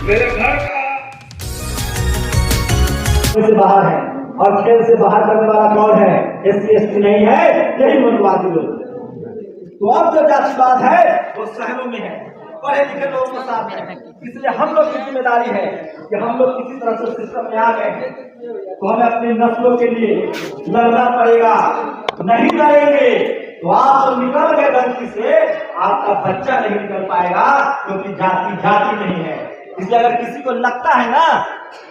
मेरे घर का से बाहर है और खेल से बाहर करने वाला कौन है? एससी एसटी नहीं है, यही मनुवादी लोग। तो अब जो जातिवाद है वो शहरों में है, पढ़े लिखे लोगों के साथ है। इसलिए हम लोग की जिम्मेदारी है कि हम लोग किसी तरह से सिस्टम में आ गए हैं तो हमें अपनी नस्लों के लिए लड़ना पड़ेगा। नहीं लड़ेंगे तो आप तो निकल गए गलती से, आपका बच्चा नहीं निकल पाएगा, क्योंकि जाति जाति नहीं है। इसलिए अगर किसी को लगता है ना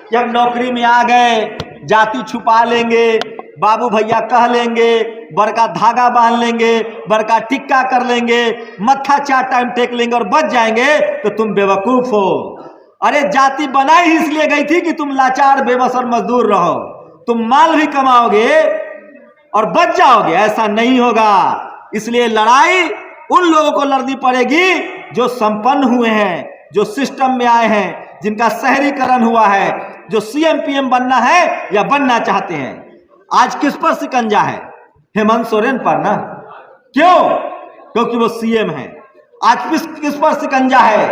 कि हम नौकरी में आ गए, जाति छुपा लेंगे, बाबू भैया कह लेंगे, बड़का धागा बांध लेंगे, बड़का टिक्का कर लेंगे, मत्था 4 टाइम टेक लेंगे और बच जाएंगे, तो तुम बेवकूफ हो। अरे जाति बनाई ही इसलिए गई थी कि तुम लाचार बेबस और मजदूर रहो, तुम माल भी कमाओगे और बच जाओगे। ऐसा नहीं होगा। इसलिए लड़ाई उन लोगों को लड़नी पड़ेगी जो संपन्न हुए हैं, जो सिस्टम में आए हैं, जिनका शहरीकरण हुआ है, जो सीएम पीएम बनना है या बनना चाहते हैं। आज किस पर शिकंजा है? हेमंत सोरेन पर ना। क्यों? क्योंकि वो सीएम है। आज किस पर शिकंजा है?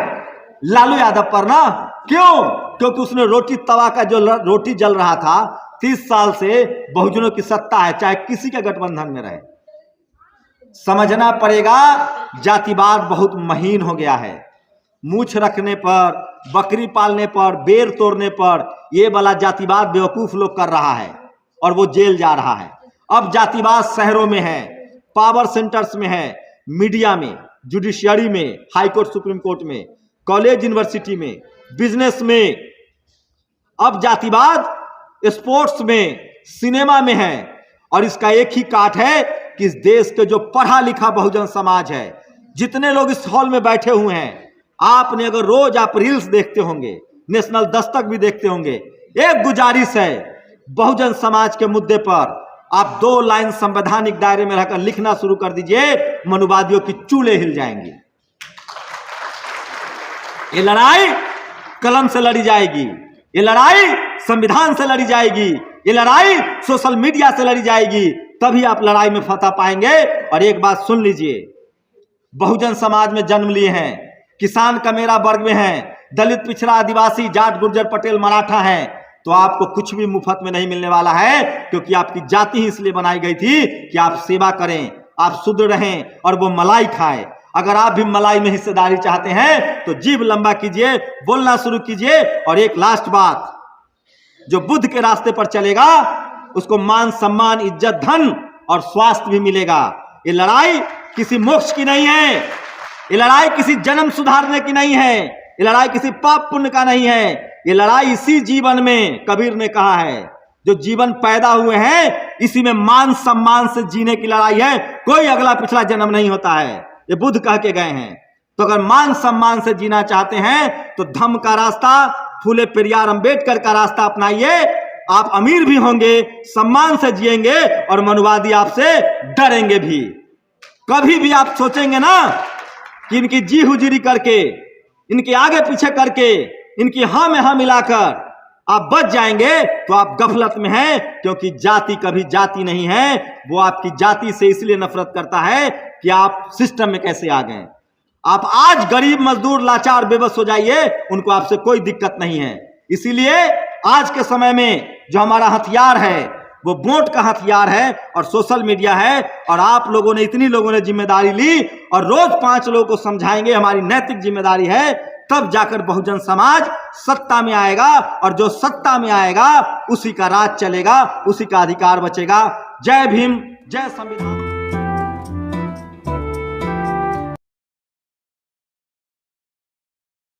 लालू यादव पर ना। क्यों? क्योंकि उसने रोटी तवा का जो रोटी जल रहा था 30 साल से, बहुजनों की सत्ता है, चाहे किसी के गठबंधन में रहे। समझना पड़ेगा जातिवाद बहुत महीन हो गया है। मूछ रखने पर, बकरी पालने पर, बेर तोड़ने पर ये वाला जातिवाद बेवकूफ लोग कर रहा है और वो जेल जा रहा है। अब जातिवाद शहरों में है, पावर सेंटर्स में है, मीडिया में, जुडिशियरी में, हाई कोर्ट सुप्रीम कोर्ट में, कॉलेज यूनिवर्सिटी में, बिजनेस में। अब जातिवाद स्पोर्ट्स में, सिनेमा में है। और इसका एक ही काट है कि इस देश के जो पढ़ा लिखा बहुजन समाज है, जितने लोग इस हॉल में बैठे हुए हैं, आपने अगर रोज आप रील्स देखते होंगे, नेशनल दस्तक भी देखते होंगे, एक गुजारिश है, बहुजन समाज के मुद्दे पर आप 2 लाइन संवैधानिक दायरे में रहकर लिखना शुरू कर दीजिए, मनुवादियों की चूल्हे हिल जाएंगी। ये लड़ाई कलम से लड़ी जाएगी, ये लड़ाई संविधान से लड़ी जाएगी, ये लड़ाई सोशल मीडिया से लड़ी जाएगी, तभी आप लड़ाई में फतह पाएंगे। और एक बात सुन लीजिए, बहुजन समाज में जन्म लिए हैं, किसान का मेरा वर्ग में हैं, दलित, पिछड़ा, आदिवासी, जाट, गुर्जर, पटेल, मराठा हैं, तो आपको कुछ भी मुफ्त में नहीं मिलने वाला है। क्योंकि आपकी जाति ही इसलिए बनाई गई थी कि आप सेवा करें, आप शुद्ध रहें और वो मलाई खाएं। अगर आप भी मलाई में हिस्सेदारी चाहते हैं तो जीभ लंबा कीजिए, बोलना शुरू कीजिए। और एक लास्ट बात, जो बुद्ध के रास्ते पर चलेगा उसको मान, सम्मान, इज्जत, धन और स्वास्थ्य भी मिलेगा। ये लड़ाई किसी मोक्ष की नहीं है, ये लड़ाई किसी जन्म सुधारने की नहीं है, ये लड़ाई किसी पाप पुण्य का नहीं है। ये लड़ाई इसी जीवन में, कबीर ने कहा है, जो जीवन पैदा हुए हैं इसी में मान सम्मान से जीने की लड़ाई है। कोई अगला पिछला जन्म नहीं होता है, ये बुद्ध कह के गए हैं। तो अगर मान सम्मान से जीना चाहते हैं तो धम्म का रास्ता, फूले पेरियार अंबेडकर का रास्ता अपनाइए। आप अमीर भी होंगे, सम्मान से जिएंगे और मनुवादी आपसे डरेंगे भी। कभी भी आप सोचेंगे ना कि इनकी जी हुजूरी करके, इनके आगे पीछे करके, इनकी हाँ में हाँ मिलाकर आप बच जाएंगे, तो आप गफलत में हैं। क्योंकि जाति कभी जाति नहीं है, वो आपकी जाति से इसलिए नफरत करता है कि आप सिस्टम में कैसे आ गए। आप आज गरीब, मजदूर, लाचार, बेबस हो जाइए, उनको आपसे कोई दिक्कत नहीं है। इसीलिए आज के समय में जो हमारा हथियार है वो वोट का हथियार है और सोशल मीडिया है। और आप लोगों ने, इतनी लोगों ने जिम्मेदारी ली और रोज 5 लोगों को समझाएंगे हमारी नैतिक जिम्मेदारी है, तब जाकर बहुजन समाज सत्ता में आएगा। और जो सत्ता में आएगा उसी का राज चलेगा, उसी का अधिकार बचेगा। जय भीम, जय संविधान।